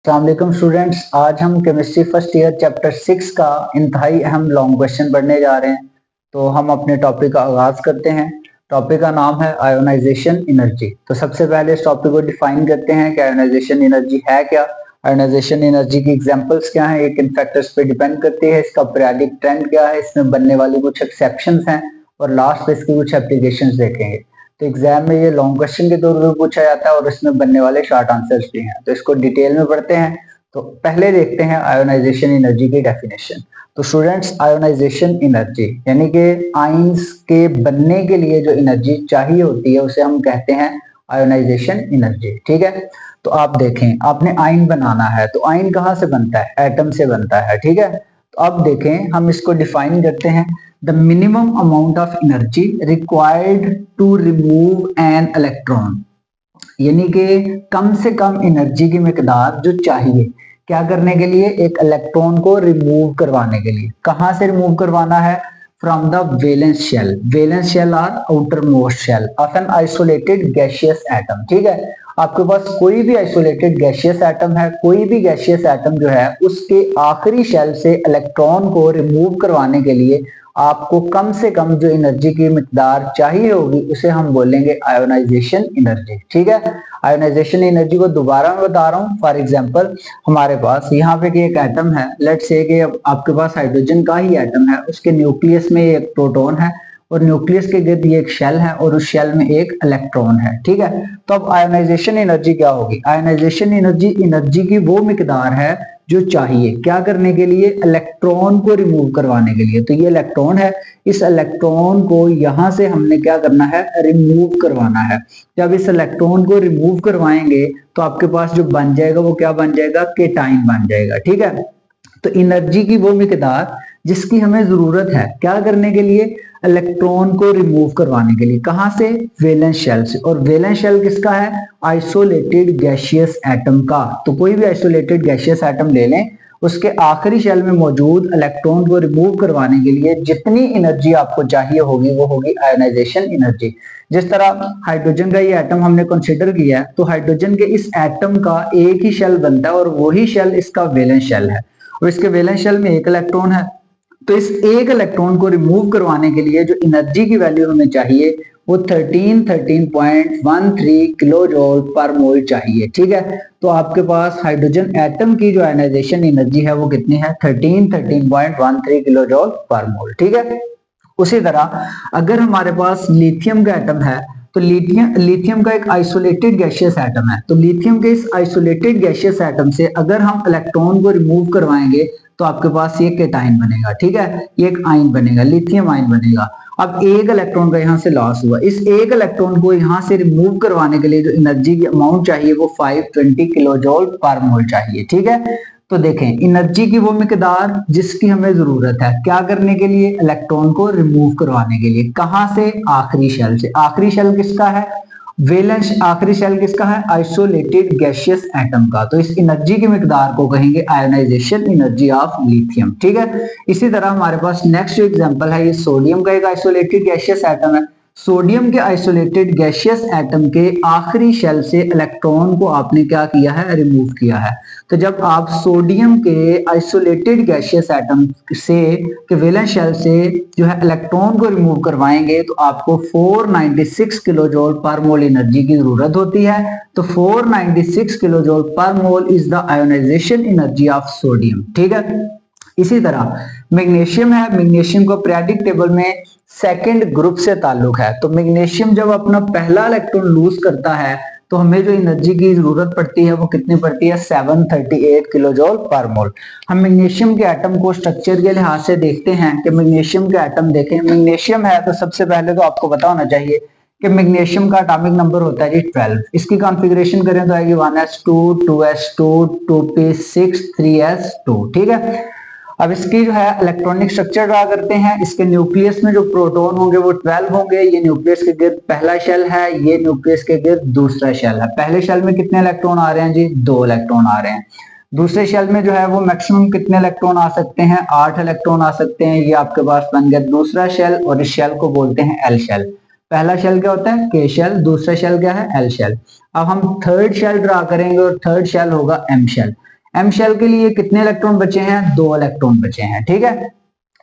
अस्सलाम स्टूडेंट्स, आज हम केमिस्ट्री फर्स्ट ईयर चैप्टर 6 का इंतहाई अहम लॉन्ग क्वेश्चन पढ़ने जा रहे हैं। तो हम अपने टॉपिक का आगाज करते हैं। टॉपिक का नाम है आयोनाइजेशन एनर्जी। तो सबसे पहले इस टॉपिक को डिफाइन करते हैं कि आयोनाइजेशन एनर्जी है क्या, आयोनाइजेशन एनर्जी की एग्जांपल्स क्या हैं, ये किन फैक्टर्स पे डिपेंड करती है, इसका पीरियोडिक ट्रेंड क्या है, इसमें बनने वाली कुछ एक्सेप्शंस हैं और लास्ट पे इसकी कुछ एप्लीकेशंस देखेंगे। तो एग्जाम में ये लॉन्ग क्वेश्चन के तौर पर पूछा जाता है और इसमें बनने वाले शॉर्ट आंसर्स भी हैं। तो इसको डिटेल में पढ़ते हैं। तो पहले देखते हैं आयोनाइजेशन एनर्जी की डेफिनेशन। तो स्टूडेंट्स, आयोनाइजेशन एनर्जी यानी कि आयंस के बनने के लिए जो एनर्जी चाहिए होती है उसे हम कहते हैं आयोनाइजेशन एनर्जी। ठीक है, तो आप देखें, आपने आयन बनाना है तो आयन कहाँ से बनता है? एटम से बनता है। ठीक है, तो अब देखें, हम इसको डिफाइन करते हैं। The minimum amount of energy required to remove an electron, यानी कि कम से कम एनर्जी की मिकदार जो चाहिए क्या करने के लिए? एक इलेक्ट्रॉन को रिमूव करवाने के लिए। कहां से रिमूव करवाना है? From the valence shell. Valence shell are outer most shell of an isolated gaseous atom. ठीक है, आपके पास कोई भी आइसोलेटेड गैसियस एटम है, कोई भी गैसियस एटम जो है उसके आखिरी शेल से इलेक्ट्रॉन को रिमूव करवाने के लिए आपको कम से कम जो एनर्जी की मिकदार चाहिए होगी उसे हम बोलेंगे आयोनाइजेशन एनर्जी। ठीक है, आयोनाइजेशन एनर्जी को दोबारा मैं बता रहा हूँ। फॉर एग्जांपल, हमारे पास यहाँ पे एक एटम है, लेट्स से कि आपके पास हाइड्रोजन का ही एटम है, उसके न्यूक्लियस में एक प्रोटॉन है और न्यूक्लियस के गिर्द ये एक शेल है और उस शेल में एक इलेक्ट्रॉन है। ठीक है, तो अब आयोनाइजेशन एनर्जी क्या होगी? आयोनाइजेशन एनर्जी की वो मिकदार है जो चाहिए क्या करने के लिए? इलेक्ट्रॉन को रिमूव करवाने के लिए। तो ये इलेक्ट्रॉन है, इस इलेक्ट्रॉन को यहां से हमने क्या करना है? रिमूव करवाना है। जब इस इलेक्ट्रॉन को रिमूव करवाएंगे तो आपके पास जो बन जाएगा वो क्या बन जाएगा? केटाइन बन जाएगा। ठीक है, तो एनर्जी की वो मिकदार जिसकी हमें जरूरत है क्या करने के लिए? इलेक्ट्रॉन को रिमूव करवाने के लिए। कहां से? वैलेंस शेल से। और वैलेंस शेल किसका है? आइसोलेटेड गैसियस एटम का। तो कोई भी आइसोलेटेड गैसियस एटम ले लें, उसके आखिरी शेल में मौजूद इलेक्ट्रॉन को रिमूव करवाने के लिए जितनी एनर्जी आपको चाहिए होगी वो होगी आयोनाइजेशन एनर्जी। जिस तरह हाइड्रोजन का ये एटम हमने कंसीडर किया है, तो हाइड्रोजन के इस एटम का एक ही शेल बनता है और वही शेल इसका वैलेंस शेल है और इसके वैलेंस शेल में एक इलेक्ट्रॉन है। तो इस एक इलेक्ट्रॉन को रिमूव करवाने के लिए जो एनर्जी की वैल्यू हमें चाहिए वो 13.13 किलो जूल पर मोल चाहिए। ठीक है, तो आपके पास हाइड्रोजन एटम की जो आयोनाइजेशन एनर्जी है वो कितनी है? 13.13 किलो जूल पर मोल। ठीक है, उसी तरह अगर हमारे पास लिथियम का एटम है तो लिथियम का एक आइसोलेटेड गैसियस एटम है, तो लिथियम के इस आइसोलेटेड गैसियस एटम से अगर हम इलेक्ट्रॉन को रिमूव करवाएंगे तो आपके पास ये केटाइन बनेगा। ठीक है, ये एक आयन बनेगा, लिथियम आयन बनेगा। अब एक इलेक्ट्रॉन का यहां से लॉस हुआ, इस एक इलेक्ट्रॉन को यहां से रिमूव करवाने के लिए जो एनर्जी की अमाउंट चाहिए वो 520 किलो जूल पर मोल चाहिए। ठीक है, तो देखें, एनर्जी की वो मिकदार जिसकी हमें जरूरत है क्या करने के लिए? इलेक्ट्रॉन को रिमूव करवाने के लिए। कहां से? आखिरी शेल से। आखिरी शेल किसका है? वैलेंस। आखिरी शेल किसका है? आइसोलेटेड गैसियस एटम का। तो इस एनर्जी की मिकदार को कहेंगे आयोनाइजेशन एनर्जी ऑफ लिथियम। ठीक है, इसी तरह हमारे पास नेक्स्ट जो एग्जांपल है, ये सोडियम का एक आइसोलेटेड गैसियस एटम है। सोडियम के आइसोलेटेड गैसियस एटम के आखिरी शेल से इलेक्ट्रॉन को आपने क्या किया है? रिमूव किया है। तो जब आप सोडियम के आइसोलेटेड गैसियस एटम से के वैलेंस शेल से जो है इलेक्ट्रॉन को रिमूव करवाएंगे तो आपको 496 किलो जूल पर मोल एनर्जी की जरूरत होती है। तो 496 kilo joule per mole is the ionisation energy of sodium. ठीक है, इसी तरह मैग्नीशियम है। मैग्नीशियम को पीरियोडिक टेबल में सेकंड ग्रुप से ताल्लुक है। तो मैग्नीशियम जब अपना पहला इलेक्ट्रॉन लूज करता है तो हमें जो एनर्जी की जरूरत पड़ती है वो कितनी पड़ती है? 738 किलो जूल पर मोल। हम मैग्नीशियम के एटम को स्ट्रक्चर के लिहाज से देखते हैं कि मैग्नीशियम के एटम देखें, मैग्नीशियम है तो सबसे पहले तो आपको पता होना चाहिए कि मैग्नीशियम का एटॉमिक नंबर होता है जी 12। इसकी कॉन्फ़िगरेशन करें तो आएगी 1s2 2s2 2p6 3s2। ठीक है, अब इसकी जो है इलेक्ट्रॉनिक स्ट्रक्चर ड्रा करते हैं। इसके न्यूक्लियस में जो प्रोटॉन होंगे वो 12 होंगे। ये न्यूक्लियस के गिर्द पहला शेल है, ये न्यूक्लियस के गिर्द दूसरा शेल है। पहले शेल में कितने इलेक्ट्रॉन आ रहे हैं जी? 2 इलेक्ट्रॉन आ रहे हैं। दूसरे शेल में जो है वो मैक्सिमम कितने इलेक्ट्रॉन आ सकते हैं? 8 इलेक्ट्रॉन आ सकते हैं। ये आपके पास बन गया दूसरा शेल और इस शेल को बोलते हैं एल शेल। पहला शेल क्या होता है? के शेल। दूसरा शेल क्या है? L shell. अब हम थर्ड शेल ड्रा करेंगे और थर्ड शेल होगा एम शेल। एम शेल के लिए कितने इलेक्ट्रॉन बचे हैं? 2 इलेक्ट्रॉन बचे हैं। ठीक है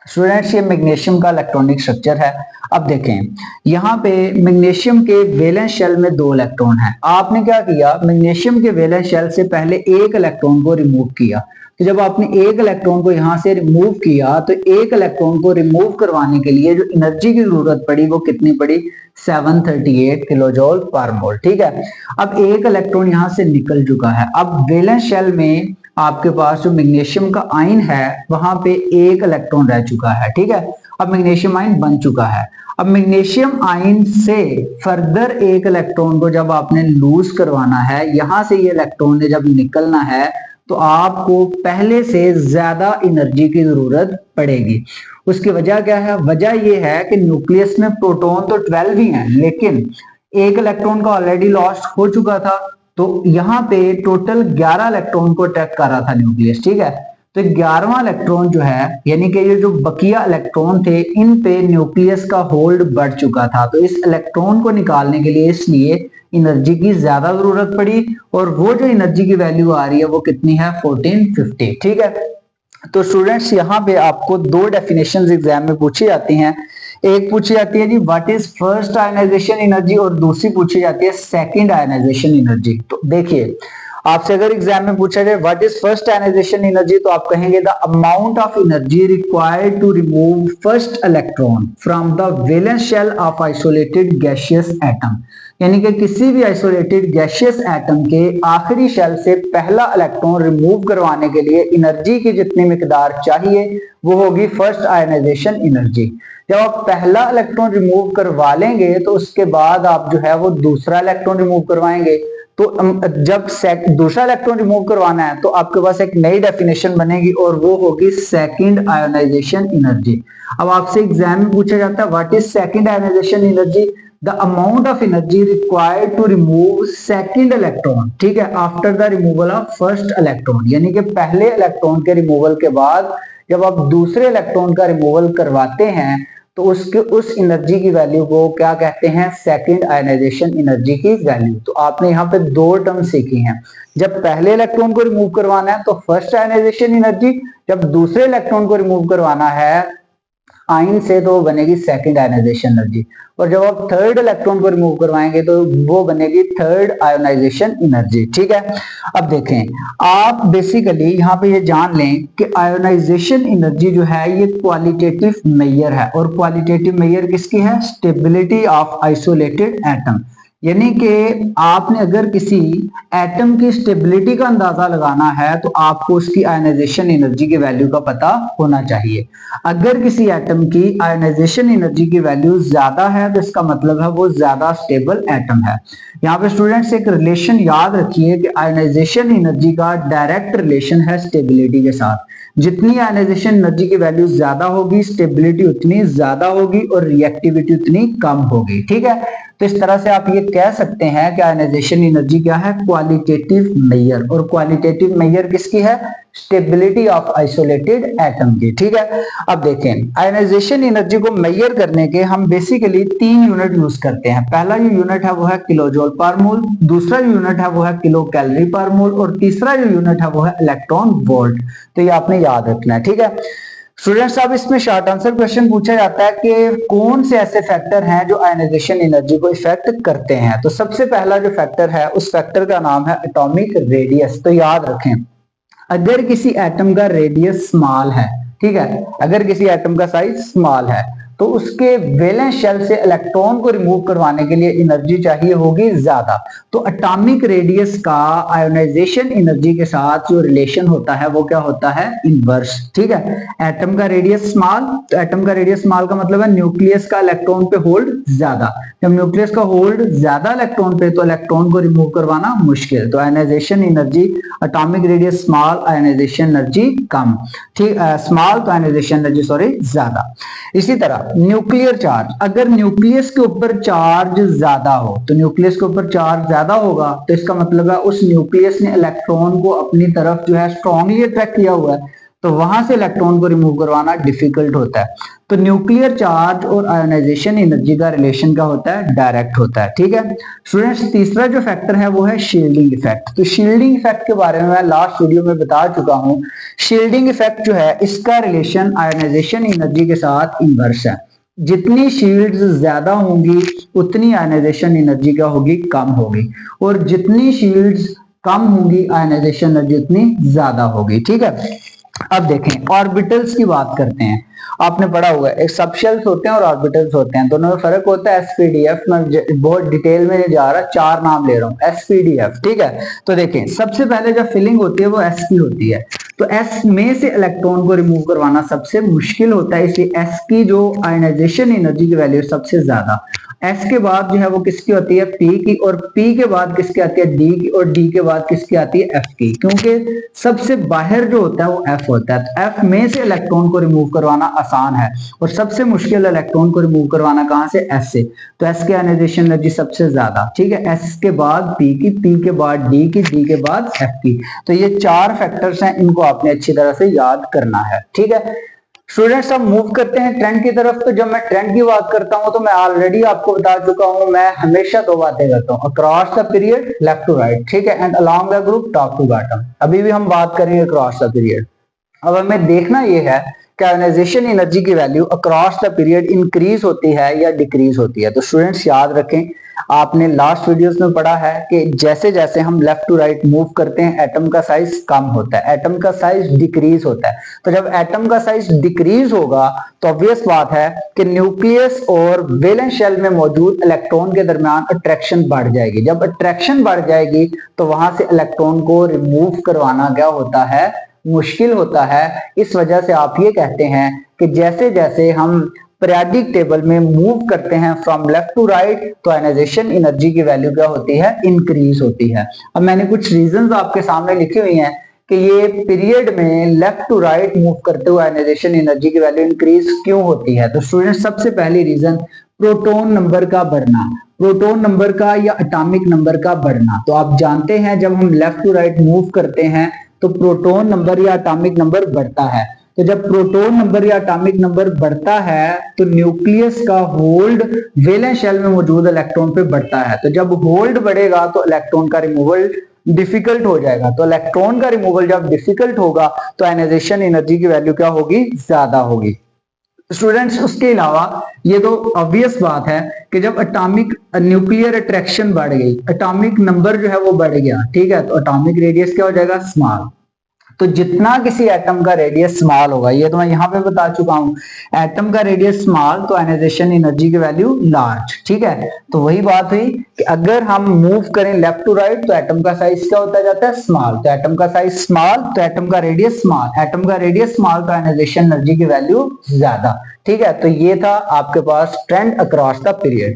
स्टूडेंट्स, ये मैग्नीशियम का इलेक्ट्रॉनिक स्ट्रक्चर है। अब देखें यहाँ पे मैग्नीशियम के वैलेंस शेल में 2 इलेक्ट्रॉन है। आपने क्या किया, मैग्नीशियम के वैलेंस शेल से पहले एक इलेक्ट्रॉन को रिमूव किया। तो जब आपने एक इलेक्ट्रॉन को यहाँ से रिमूव किया तो एक इलेक्ट्रॉन को रिमूव करवाने के लिए जो एनर्जी की जरूरत पड़ी वो कितनी पड़ी? 738 किलोजोल पर मोल। ठीक है, अब एक इलेक्ट्रॉन यहाँ से निकल चुका है। अब वैलेंस शेल में आपके पास जो मैग्नीशियम का आयन है वहां पे एक इलेक्ट्रॉन रह चुका है। ठीक है, अब मैग्नीशियम आयन बन चुका है। अब मैग्नीशियम आयन से फर्दर एक इलेक्ट्रॉन को जब आपने लूज करवाना है, यहां से ये इलेक्ट्रॉन ने जब निकलना है तो आपको पहले से ज्यादा एनर्जी की जरूरत पड़ेगी। उसकी वजह क्या है? वजह यह है कि न्यूक्लियस में प्रोटॉन तो 12 ही हैं, लेकिन एक इलेक्ट्रॉन का ऑलरेडी लॉस्ट हो चुका था। तो यहाँ पे टोटल 11 इलेक्ट्रॉन को अटैक कर रहा था न्यूक्लियस। ठीक है, तो 11वां इलेक्ट्रॉन जो है, यानी कि ये जो बकिया इलेक्ट्रॉन थे, इन पे न्यूक्लियस का होल्ड बढ़ चुका था। तो इस इलेक्ट्रॉन को निकालने के लिए इसलिए एनर्जी की ज्यादा जरूरत पड़ी, और वो जो एनर्जी की वैल्यू आ रही है वो कितनी है? 1450। ठीक है, तो स्टूडेंट्स यहाँ पे आपको 2 डेफिनेशंस एग्जाम में पूछी जाती हैं। एक पूछी जाती है जी what is first ionization energy, और दूसरी पूछी जाती है सेकंड आयनाइजेशन एनर्जी। तो देखिए, आपसे अगर एग्जाम में पूछा जाए what is first ionization energy, तो आप कहेंगे the amount of energy required to remove first electron from the valence shell of isolated gaseous atom. यानी कि किसी भी आइसोलेटेड गैसियस एटम के आखिरी शेल से पहला इलेक्ट्रॉन रिमूव करवाने के लिए एनर्जी की जितनी मिकदार चाहिए वो होगी फर्स्ट आयनाइजेशन एनर्जी। जब आप पहला इलेक्ट्रॉन रिमूव करवा लेंगे तो उसके बाद आप जो है वो दूसरा इलेक्ट्रॉन रिमूव करवाएंगे। तो जब दूसरा इलेक्ट्रॉन रिमूव करवाना है तो आपके पास एक नई डेफिनेशन बनेगी और वो होगी सेकंड आयोनाइजेशन एनर्जी। अब आपसे एग्जाम में पूछा जाता है what is second ionisation energy? The amount of energy required to remove second electron, ठीक है, after the removal of first electron. यानी कि पहले इलेक्ट्रॉन के रिमूवल के बाद जब आप दूसरे इलेक्ट्रॉन का रिमूवल करवाते हैं तो उसके उस एनर्जी की वैल्यू को क्या कहते हैं? सेकंड आयनाइजेशन एनर्जी की वैल्यू। तो आपने यहाँ पे 2 टर्म सीखी हैं। जब पहले इलेक्ट्रॉन को रिमूव करवाना है तो फर्स्ट आयनाइजेशन एनर्जी, जब दूसरे इलेक्ट्रॉन को रिमूव करवाना है आयन से तो वो बनेगी सेकंड आयनाइजेशन एनर्जी, और जब आप थर्ड इलेक्ट्रॉन को रिमूव करवाएंगे तो वो बनेगी थर्ड आयोनाइजेशन एनर्जी। ठीक है, अब देखें आप बेसिकली यहाँ पे ये जान लें कि आयोनाइजेशन एनर्जी जो है ये क्वालिटेटिव मेजर है, और क्वालिटेटिव मेजर किसकी है? Stability of isolated atom. यानी कि आपने अगर किसी एटम की स्टेबिलिटी का अंदाजा लगाना है तो आपको उसकी आयनाइजेशन एनर्जी की वैल्यू का पता होना चाहिए। अगर किसी एटम की आयनाइजेशन एनर्जी की वैल्यू ज्यादा है तो इसका मतलब है वो ज्यादा स्टेबल एटम है। यहाँ पे स्टूडेंट्स एक रिलेशन याद रखिए कि आयनाइजेशन एनर्जी का डायरेक्ट रिलेशन है स्टेबिलिटी के साथ। जितनी आयनाइजेशन एनर्जी की वैल्यू ज्यादा होगी स्टेबिलिटी उतनी ज्यादा होगी और रिएक्टिविटी उतनी कम होगी। ठीक है, तो इस तरह से आप ये कह सकते हैं कि आयनाइजेशन एनर्जी क्या है? क्वालिटेटिव मेजर, और क्वालिटेटिव मेजर किसकी है? स्टेबिलिटी ऑफ आइसोलेटेड एटम की। ठीक है, अब देखें आयनाइजेशन एनर्जी को मेजर करने के हम बेसिकली 3 यूनिट यूज करते हैं। पहला जो यूनिट है वो है किलोजोल पर मोल, दूसरा जो यूनिट है वो है किलो कैलोरी पर मोल, और तीसरा जो यूनिट है वो है इलेक्ट्रॉन वोल्ट। तो ये आपने याद रखना है। ठीक है स्टूडेंट्स, अब इसमें शॉर्ट आंसर क्वेश्चन पूछा जाता है कि कौन से ऐसे फैक्टर हैं जो आयनाइजेशन एनर्जी को इफेक्ट करते हैं। तो सबसे पहला जो फैक्टर है उस फैक्टर का नाम है एटॉमिक रेडियस। तो याद रखें अगर किसी एटम का रेडियस स्मॉल है, ठीक है, अगर किसी एटम का साइज स्मॉल है तो उसके वैलेंस शेल से इलेक्ट्रॉन को रिमूव करवाने के लिए एनर्जी चाहिए होगी ज्यादा। तो एटॉमिक रेडियस का आयोनाइजेशन एनर्जी के साथ जो रिलेशन होता है वो क्या होता है? इनवर्स। ठीक है, एटम का रेडियस स्मॉल, तो एटम का रेडियस स्मॉल का मतलब है न्यूक्लियस का इलेक्ट्रॉन पे होल्ड ज्यादा। जब न्यूक्लियस का होल्ड ज्यादा इलेक्ट्रॉन पे तो इलेक्ट्रॉन को रिमूव करवाना मुश्किल। तो ionization energy atomic radius small, ionization energy कम। ठीक, स्मॉल तो आयोनाइजेशन एनर्जी सॉरी ज्यादा। इसी तरह न्यूक्लियर चार्ज, अगर न्यूक्लियस के ऊपर चार्ज ज्यादा हो, तो न्यूक्लियस के ऊपर चार्ज ज्यादा होगा तो इसका मतलब है उस न्यूक्लियस ने इलेक्ट्रॉन को अपनी तरफ जो है स्ट्रांगली अट्रैक्ट किया हुआ है। तो वहां से इलेक्ट्रॉन को रिमूव करवाना डिफिकल्ट होता है। तो न्यूक्लियर चार्ज और आयोनाइजेशन एनर्जी का रिलेशन क्या होता है, डायरेक्ट होता है। ठीक है स्टूडेंट्स, तीसरा जो फैक्टर है वो है शील्डिंग इफेक्ट। तो शील्डिंग इफेक्ट के बारे में मैं लास्ट वीडियो में बता चुका हूं। शील्डिंग इफेक्ट जो है इसका रिलेशन आयोनाइजेशन एनर्जी के साथ इनवर्स है। जितनी शील्ड्स ज्यादा होंगी उतनी आयोनाइजेशन एनर्जी क्या होगी, कम होगी, और जितनी शील्ड्स कम होंगी आयोनाइजेशन एनर्जी उतनी ज्यादा होगी। ठीक है, अब देखें ऑर्बिटल्स की बात करते हैं। आपने पढ़ा हुआ है एक सबशेल्स होते हैं और ऑर्बिटल्स होते हैं, दोनों में फर्क होता है। एसपीडीएफ मैं बहुत डिटेल में जा रहा, 4 नाम ले रहा हूं एसपीडीएफ। ठीक है, तो देखें सबसे पहले जो फिलिंग होती है वो एस की होती है। तो एस में से इलेक्ट्रॉन को रिमूव करवाना सबसे मुश्किल होता है, इसलिए एस की जो आयोनाइजेशन एनर्जी की वैल्यू सबसे ज्यादा। एस के बाद जो है वो किसकी होती है, पी की, और पी के बाद किसकी आती है, डी की, और डी के बाद किसकी आती है, एफ की, क्योंकि सबसे बाहर जो होता है वो एफ होता है। तो एफ में से इलेक्ट्रॉन को रिमूव करवाना आसान है, और सबसे मुश्किल इलेक्ट्रॉन को रिमूव करवाना कहां से, एस से। तो एस की आयोनाइजेशन एनर्जी सबसे ज्यादा। ठीक है, एस के बाद पी की, पी के बाद डी की, डी के बाद एफ की। तो ये 4 फैक्टर्स हैं, इनको आपने अच्छी तरह से याद करना है। ठीक है स्टूडेंट्स, अब मूव करते हैं ट्रेंड की तरफ। तो जब मैं ट्रेंड की बात करता हूं तो मैं ऑलरेडी आपको बता चुका हूं, मैं हमेशा 2 बातें करता हूं, across the period left to right, ठीक है, and along the group top to bottom. अभी भी हम बात करेंगे अक्रॉस द पीरियड। अब हमें देखना यह है कि आयोनाइजेशन एनर्जी की value across the period increase होती है या डिक्रीज होती है। तो स्टूडेंट्स याद रखें, आपने लास्ट वीडियोस में पढ़ा है कि जैसे जैसे हम लेफ्ट टू राइट मूव करते हैं एटम का साइज कम होता है, एटम का साइज डिक्रीज होता है। तो जब एटम का साइज डिक्रीज होगा तो ऑब्वियस बात है कि न्यूक्लियस और वैलेंस शेल में मौजूद इलेक्ट्रॉन के दरमियान अट्रैक्शन बढ़ जाएगी। जब अट्रैक्शन बढ़ जाएगी तो वहां से इलेक्ट्रॉन को रिमूव करवाना क्या होता है, मुश्किल होता है। इस वजह से आप ये कहते हैं कि जैसे जैसे हम पीरियोडिक टेबल में मूव करते हैं फ्रॉम लेफ्ट टू राइट तो आयोनाइजेशन एनर्जी की वैल्यू क्या होती है, इंक्रीज होती है। अब मैंने कुछ रीजंस आपके सामने लिखी हुई हैं कि ये पीरियड में लेफ्ट टू राइट मूव करते हुए आयोनाइजेशन एनर्जी की वैल्यू इंक्रीज क्यों होती है। तो स्टूडेंट सबसे पहली रीजन प्रोटॉन नंबर का बढ़ना, प्रोटॉन नंबर का या एटॉमिक नंबर का बढ़ना। तो आप जानते हैं जब हम लेफ्ट टू राइट मूव करते हैं तो प्रोटॉन नंबर या एटॉमिक नंबर बढ़ता है। तो जब प्रोटॉन नंबर या एटॉमिक नंबर बढ़ता है तो न्यूक्लियस का होल्ड वैलेंस शेल में मौजूद इलेक्ट्रॉन पे बढ़ता है। तो जब होल्ड बढ़ेगा तो इलेक्ट्रॉन का रिमूवल डिफिकल्ट हो जाएगा। तो इलेक्ट्रॉन का रिमूवल जब डिफिकल्ट होगा तो आयोनाइजेशन एनर्जी की वैल्यू क्या होगी, ज्यादा होगी। स्टूडेंट्स उसके अलावा ये तो ऑब्वियस बात है कि जब एटॉमिक न्यूक्लियर अट्रैक्शन बढ़ गई, एटॉमिक नंबर जो है वो बढ़ गया, ठीक है, तो एटॉमिक रेडियस क्या हो जाएगा, स्मॉल। तो जितना किसी एटम का रेडियस स्मॉल होगा, ये तो मैं यहां पे बता चुका हूं, एटम का रेडियस स्मॉल तो आयोनाइजेशन एनर्जी की वैल्यू लार्ज। ठीक है, तो वही बात हुई कि अगर हम मूव करें लेफ्ट टू राइट तो एटम का साइज क्या होता जाता है, स्मॉल। तो एटम का साइज स्मॉल तो एटम का रेडियस स्मॉल, एटम का रेडियस स्मॉल तो आयोनाइजेशन एनर्जी की वैल्यू ज्यादा। ठीक है, तो ये था आपके पास ट्रेंड अक्रॉस द पीरियड।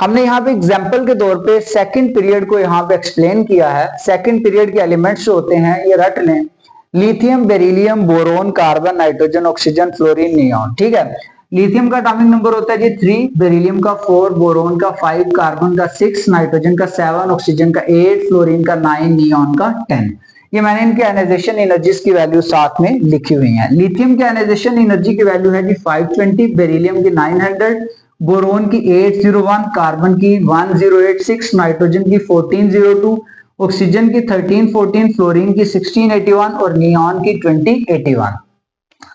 हमने यहाँ पे एग्जांपल के तौर पे सेकंड पीरियड को यहाँ पे एक्सप्लेन किया है। सेकंड पीरियड के एलिमेंट्स जो होते हैं ये रट लें, lithium, beryllium, boron, carbon, nitrogen, oxygen, fluorine, neon. ठीक है, लिथियम का एटॉमिक नंबर होता है जी 3, बेरिलियम का 4, बोरोन का 5, कार्बन का 6, नाइट्रोजन का 7, ऑक्सीजन का 8, फ्लोरीन का 9, नियॉन का 10। ये मैंने इनके आयोनाइजेशन एनर्जीज की वैल्यू साथ में लिखी हुई है। लिथियम की आयोनाइजेशन एनर्जी की वैल्यू है जी 520, बेरिलियम की 900, बोरोन की 801, कार्बन की 1086, नाइट्रोजन की 1402, ऑक्सीजन की 1314, फ्लोरीन की 1681 और नियॉन की 2081।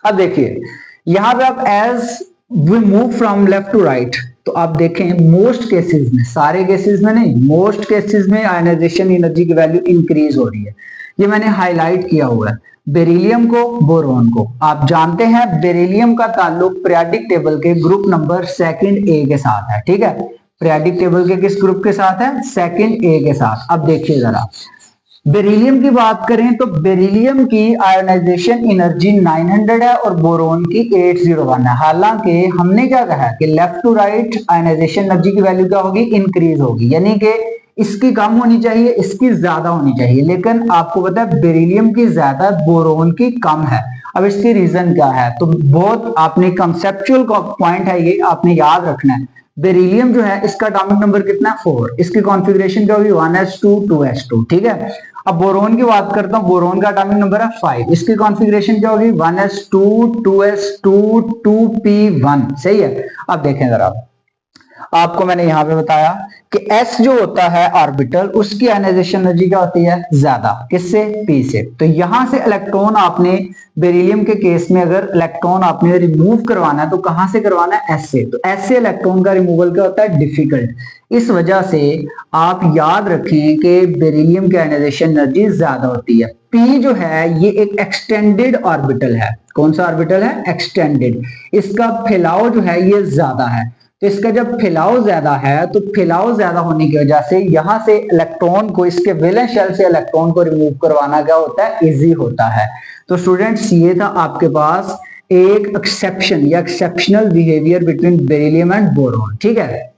अब देखिए यहां पे आप as we move from left to right तो आप देखें मोस्ट केसेस में, सारे केसेस में नहीं, मोस्ट केसेस में आयोनाइजेशन एनर्जी की वैल्यू इंक्रीज हो रही है। ये मैंने हाईलाइट किया हुआ है। बेरिलियम को, बोरोन को, आप जानते हैं बेरिलियम का ताल्लुक पीरियोडिक टेबल के ग्रुप नंबर सेकंड ए के साथ है। ठीक है, पीरियोडिक टेबल के किस ग्रुप के साथ है, सेकंड ए के साथ। अब देखिए जरा बेरिलियम की बात करें तो बेरिलियम की आयोनाइजेशन एनर्जी 900 है और बोरोन की 801 है। हालांकि हमने क्या कहा कि left to right ionisation energy की वैल्यू क्या होगी, इंक्रीज होगी, यानी कि इसकी कम होनी चाहिए, इसकी ज्यादा होनी चाहिए। लेकिन आपको पता है बेरिलियम की ज्यादा, बोरोन की कम है। अब इसकी रीजन क्या है, तो बहुत आपने कंसेप्चुअल पॉइंट है ये, आपने याद रखना है। बेरिलियम जो है इसका एटॉमिक नंबर कितना है, 4, इसकी कॉन्फ़िगरेशन क्या होगी 1s2 2s2। ठीक है, अब बोरोन की बात करता हूं, बोरोन का एटॉमिक नंबर है 5, इसकी कॉन्फ़िगरेशन क्या होगी 1s2 2s2 2p1, सही है। अब देखें जरा, आपको मैंने यहां पे बताया कि S जो होता है ऑर्बिटल, उसकी आयनाइजेशन एनर्जी क्या होती है ज्यादा, किससे, P से। तो यहां से इलेक्ट्रॉन आपने बेरिलियम के केस में अगर इलेक्ट्रॉन आपने रिमूव करवाना है तो कहां से करवाना है, S से। तो S से इलेक्ट्रॉन का रिमूवल क्या होता है, डिफिकल्ट। इस वजह से आप याद रखें कि बेरिलियम की आयनाइजेशन एनर्जी ज्यादा होती है। P जो है ये एक एक्सटेंडेड ऑर्बिटल है। कौन सा ऑर्बिटल है, एक्सटेंडेड। इसका फैलाव जो है ये ज्यादा है। तो इसका जब फैलाव ज्यादा है तो फैलाव ज्यादा होने की वजह से यहां से इलेक्ट्रॉन को, इसके वैलेंस शेल से इलेक्ट्रॉन को रिमूव करवाना क्या होता है, इजी होता है। तो स्टूडेंट्स ये था आपके पास एक एक्सेप्शन या exceptional behaviour between beryllium and boron, ठीक है।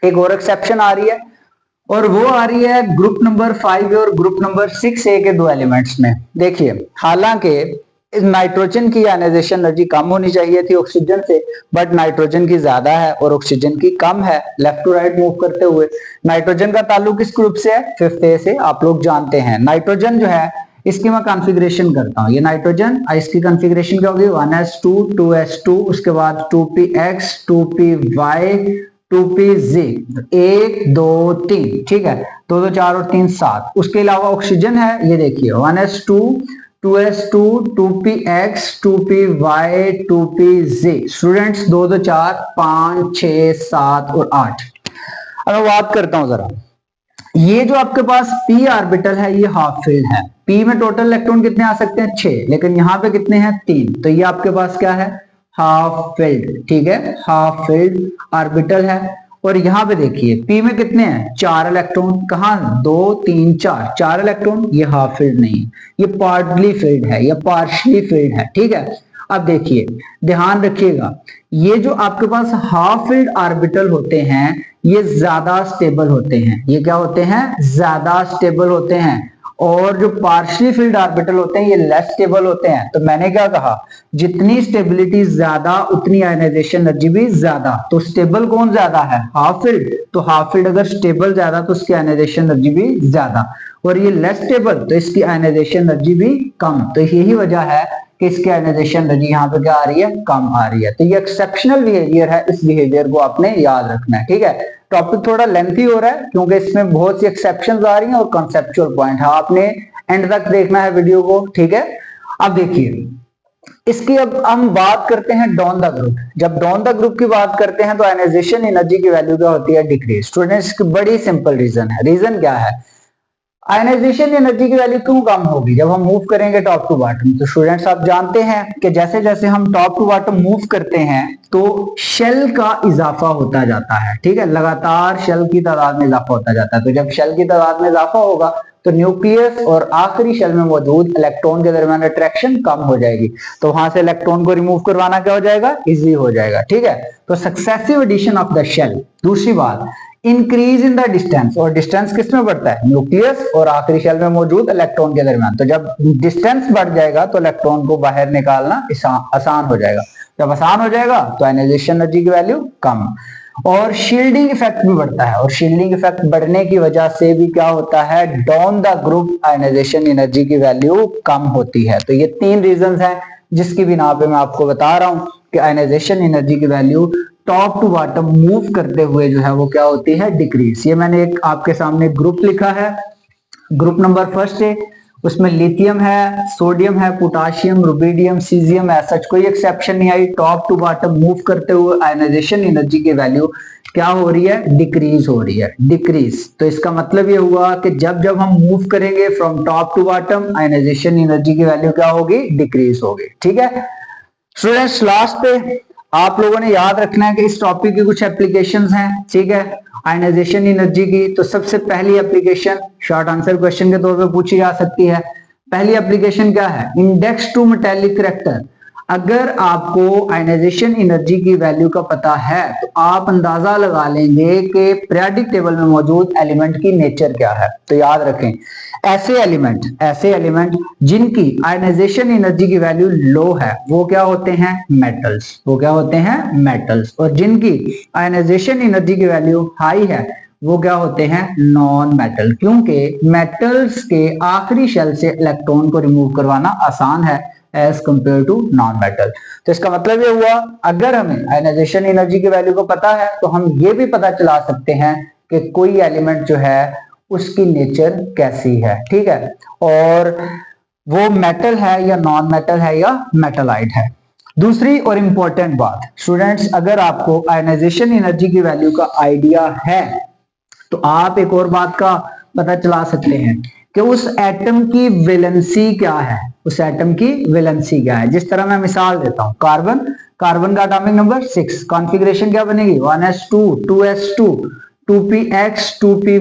एक और एक्सेप्शन आ रही है और वो आ रही है ग्रुप नंबर 5 और ग्रुप नंबर 6A के दो एलिमेंट्स में। देखिए, हालांकि नाइट्रोजन की आयनाइजेशन एनर्जी कम होनी चाहिए थी ऑक्सीजन से, बट नाइट्रोजन की ज्यादा है और ऑक्सीजन की कम है। लेफ्ट टू राइट मूव करते हुए नाइट्रोजन का ताल्लुक किस ग्रुप से है, 5th से, आप लोग जानते हैं। नाइट्रोजन जो है इसकी मैं कॉन्फ़िगरेशन करता हूं, ये नाइट्रोजन, इसकी कॉन्फ़िगरेशन क्या होगी 1s2 2s2, उसके बाद 2px 2py 2pz, 1 2 3, ठीक है, 2 2 4 और 3 7। उसके अलावा ऑक्सीजन है, ये देखिए 1s2 2s2 2px 2py 2pz। Students 2 2 4 5 6 7 और 8। अब मैं बात करता हूं जरा, ये जो आपके पास p ऑर्बिटल है ये हाफ फील्ड है। p में टोटल इलेक्ट्रॉन कितने आ सकते हैं, 6, लेकिन यहाँ पे कितने हैं, 3। तो ये आपके पास क्या है, हाफ फील्ड, ठीक है, हाफ फील्ड ऑर्बिटल है। और यहाँ पे देखिए p में कितने हैं, 4 इलेक्ट्रॉन। कहाँ, 2 3 4, 4 इलेक्ट्रॉन। ये हाफ फील्ड नहीं, ये पार्टली फील्ड है या पार्शली फील्ड है, ठीक है। अब देखिए, ध्यान रखिएगा, ये जो आपके पास हाफ फील्ड ऑर्बिटल होते हैं ये ज्यादा स्टेबल होते हैं। ये क्या होते हैं, ज्यादा स्टेबल होते हैं। और जो पार्शियली फील्ड ऑर्बिटल होते हैं ये लेस स्टेबल होते हैं। तो मैंने क्या कहा, जितनी स्टेबिलिटी ज्यादा उतनी आयनाइजेशन एनर्जी भी ज्यादा। तो स्टेबल कौन ज्यादा है, हाफ फील्ड। तो हाफ फील्ड अगर स्टेबल ज्यादा तो उसकी आयनाइजेशन एनर्जी भी ज्यादा, और ये लेस स्टेबल तो इसकी आयनाइजेशन एनर्जी भी कम। तो यही वजह है कि इसकी आयनाइजेशन एनर्जी यहाँ पे क्या आ रही है, कम आ रही है। तो ये एक्सेप्शनल बिहेवियर है, इस बिहेवियर को आपने याद रखना है, ठीक है। टॉपिक थोड़ा लेंथी हो रहा है क्योंकि इसमें बहुत सी एक्सेप्शंस आ रही हैं और कॉन्सेप्चुअल पॉइंट है, आपने एंड तक देखना है वीडियो को, ठीक है। अब देखिए, इसकी अब हम बात करते हैं डाउन द ग्रुप। जब डाउन द ग्रुप की बात करते हैं तो आयनाइजेशन एनर्जी की वैल्यू क्या होती है, डिक्रीज। स्टूडेंट्स की बड़ी सिंपल रीजन है। रीजन क्या है, आयनाइजेशन एनर्जी की वैल्यू क्यों कम होगी जब हम मूव करेंगे टॉप टू बॉटम। तो स्टूडेंट्स आप जानते हैं कि जैसे जैसे हम टॉप टू बॉटम मूव करते हैं तो शेल का इजाफा होता जाता है, ठीक है, लगातार शेल की तादाद में इजाफा होता जाता है। तो जब शेल की तादाद में इजाफा होगा तो न्यूक्लियस और आखिरी शेल में मौजूद इलेक्ट्रॉन के दरमियान अट्रैक्शन कम हो जाएगी। तो वहां से इलेक्ट्रॉन को रिमूव करवाना क्या हो जाएगा, इजी हो जाएगा, ठीक है। तो successive addition of the shell. दूसरी बात, इंक्रीज इन द डिस्टेंस, और डिस्टेंस किस में बढ़ता है, न्यूक्लियस और आखिरी शेल में मौजूद इलेक्ट्रॉन के दरमियान। तो जब डिस्टेंस बढ़ जाएगा तो इलेक्ट्रॉन को बाहर निकालना आसान हो जाएगा। जब आसान हो जाएगा तो आयनाइजेशन एनर्जी की वैल्यू कम। और शील्डिंग इफेक्ट भी बढ़ता है, और शील्डिंग इफेक्ट बढ़ने की वजह से भी क्या होता है, down the group ionisation energy की वैल्यू कम होती है। तो ये 3 रीजंस हैं जिसकी बिना पे मैं आपको बता रहा हूं कि आयनाइजेशन एनर्जी की value top to bottom move करते हुए जो है वो क्या होती है, डिक्रीज। ये मैंने एक आपके सामने ग्रुप लिखा है, ग्रुप नंबर 1 है, उसमें लिथियम है, सोडियम है, पोटाशियम, रुबिडियम, सीजियम है। सच कोई एक्सेप्शन नहीं आई, टॉप टू बॉटम मूव करते हुए आयनाइजेशन एनर्जी की वैल्यू क्या हो रही है, डिक्रीज हो रही है, डिक्रीज। तो इसका मतलब ये हुआ कि जब जब हम मूव करेंगे from top to bottom ionisation energy की वैल्यू क्या होगी, डिक्रीज होगी, ठीक है। स्टूडेंट्स लास्ट पे आप लोगों ने याद रखना है कि इस टॉपिक की कुछ एप्लीकेशंस हैं, ठीक है, आयनाइजेशन एनर्जी की। तो सबसे पहली एप्लीकेशन शॉर्ट आंसर क्वेश्चन के तौर पे पूछी जा सकती है। पहली एप्लीकेशन क्या है, इंडेक्स टू मेटेलिक करेक्टर। अगर आपको आयनाइजेशन एनर्जी की वैल्यू का पता है तो आप अंदाजा लगा लेंगे कि पीरियोडिक टेबल में मौजूद एलिमेंट की नेचर क्या है। तो याद रखें, ऐसे एलिमेंट जिनकी आयनाइजेशन एनर्जी की वैल्यू लो है वो क्या होते हैं, मेटल्स। वो क्या होते हैं, मेटल्स। और जिनकी आयनाइजेशन एनर्जी की वैल्यू हाई है वो क्या होते हैं, नॉन मेटल, क्योंकि मेटल्स के आखिरी शेल से इलेक्ट्रॉन को रिमूव करवाना आसान है as compare to non metal. तो इसका मतलब ये हुआ, अगर हमें आयनाइजेशन एनर्जी की वैल्यू को पता है तो हम ये भी पता चला सकते हैं कि कोई एलिमेंट जो है उसकी नेचर कैसी है, ठीक है, और वो मेटल है या नॉन मेटल है या मेटलाइट है। दूसरी और इंपॉर्टेंट बात स्टूडेंट्स, अगर आपको आयनाइजेशन एनर्जी की वैल्यू का आइडिया है तो आप एक और बात का पता चला सकते हैं कि उस एटम की वैलेंसी क्या है, उस एटम की वैलेंसी क्या है। जिस तरह मैं मिसाल देता हूं, कार्बन, कार्बन का एटॉमिक नंबर 6, कॉन्फ़िगरेशन क्या बनेगी 1s2 2s2 2px 2py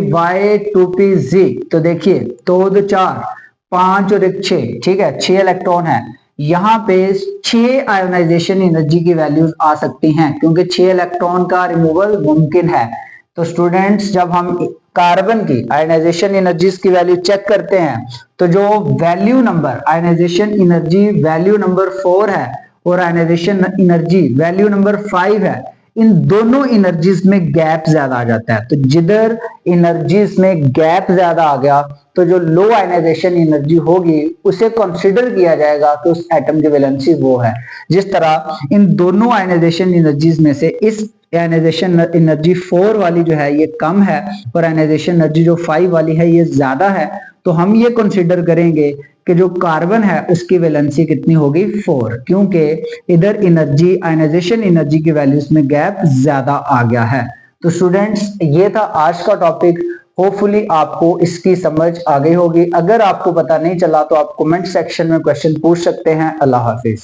2pz। तो देखिए 2 2 4 5 और 1 6, ठीक है, 6 इलेक्ट्रॉन है। यहाँ पे 6 आयोनाइजेशन एनर्जी की वैल्यूज आ सकती हैं क्योंकि 6 इलेक्ट्रॉन का रिमूवल मुमकिन है। तो स्टूडेंट्स जब हम कार्बन की आयनाइजेशन एनर्जीज की वैल्यू चेक करते हैं तो जो value number ionisation energy value number 4 है और आयनाइजेशन एनर्जी वैल्यू नंबर 5 है, इन दोनों एनर्जीज में गैप ज्यादा आ जाता है। तो जिधर एनर्जीज में गैप ज्यादा आ गया तो जो लो आयनाइजेशन एनर्जी होगी उसे कंसीडर किया जाएगा कि उस एटम की वैलेंसी वो है। जिस तरह इन दोनों आयनाइजेशन एनर्जीज में से इस आयनाइजेशन एनर्जी 4 वाली जो है ये कम है और आयनाइजेशन एनर्जी जो 5 वाली है ये ज्यादा है, तो हम ये कंसीडर करेंगे कि जो कार्बन है उसकी वैलेंसी कितनी होगी 4, क्योंकि इधर एनर्जी आयनाइजेशन एनर्जी की वैल्यूज में गैप ज्यादा आ गया है। तो स्टूडेंट्स ये था आज का टॉपिक, होपफुली आपको इसकी समझ आ गई होगी। अगर आपको पता नहीं चला तो आप कमेंट सेक्शन में क्वेश्चन पूछ सकते हैं। अल्लाह हाफिज।